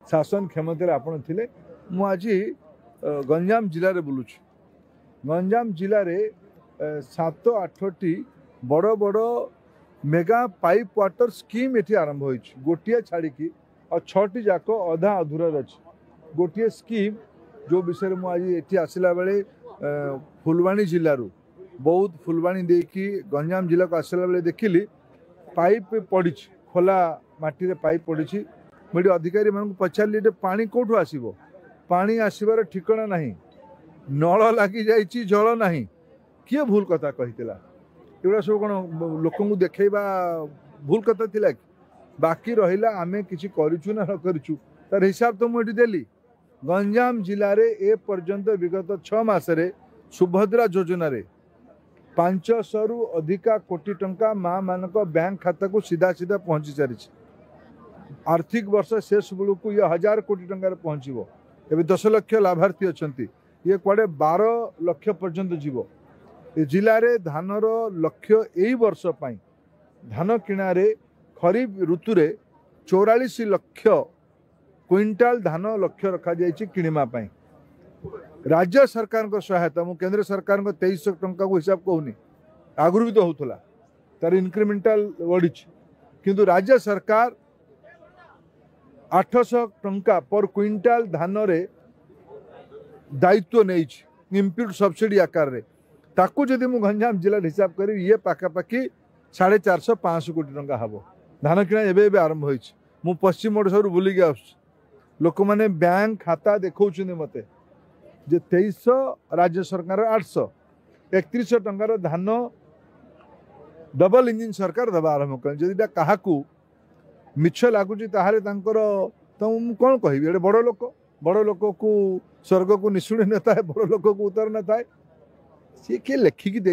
शासन क्षमता आपण थिले मु आज गंजाम जिले में बुलूँ गंजाम जिले में 7-8टी बड़ बड़ मेगा पाइप वाटर स्कीम ये आरंभ हो गोटे छाड़ी और 6टी जाक अधा अधूरा अच्छी गोटे स्कीम जो विषय में आज ये आसला बेले फुलवाणी जिलूर बहुत फुलवाणी देकी गंजाम जिला को आसला बेले देखिली पाइप पड़ी खोला माटी पाइप पड़ी मुझे अधिकारी मान पचारि पानी कौटू आसब पानी आसबार ठिकाना नहीं नल लगी जाइए जल नहीं किए भूल कथा कही एगुड़ा सब कौन लोक देखा भूल कथा थिला कि बाकी रहा आम कि करूँ ना न करूँ तार हिसाब तो मुझे देली गंजाम जिले में ए पर्यंत विगत 6 मासरे सुभद्रा योजन 500 रु अधिका कोटी टंका माँ मान बैंक खाता को सीधा सीधा पहुँची सारी आर्थिक वर्ष शेष बेलू ये 1000 कोटी टंकार पहुँचो ए 10 लाख लाभार्थी अच्छा ये कड़े 12 लाख पर्यंत जीव ए जिले में धानर लक्ष्य यही वर्ष धान किणारे खरीफ ऋतु 44 लाख क्विंटाल धान लक्ष्य रखा जाइए किणवाई राज्य सरकार को सहायता मु केंद्र सरकार को 2300 टंका को हिसाब कहूनी आगुरी भी तो होता तार इनक्रिमेंटाल बढ़ी किंतु राज्य सरकार 800 टंका पर क्विंटाल धान रे दायित्व नहीं इम्प्यूट सब्सिडी आकार रे ताकू जदि मु गंजाम जिला हिसाब करी ये पाखापाखि 450-500 कोटी टंका हम धान किणा एवं आरंभ हो पश्चिम ओडिशा बुलिकी आस लोक मैंने बैंक खाता देखा मत जे 2300 राज्य सरकार 800 3100 टंकार धान डबल इंजिन सरकार दबा आरंभ कर जदि क्या मिछ लगुच तो कौन कह बड़ लोक को स्वर्ग को निशुणी न था बड़ लोक को उतर न था सी किए लेखिकी दे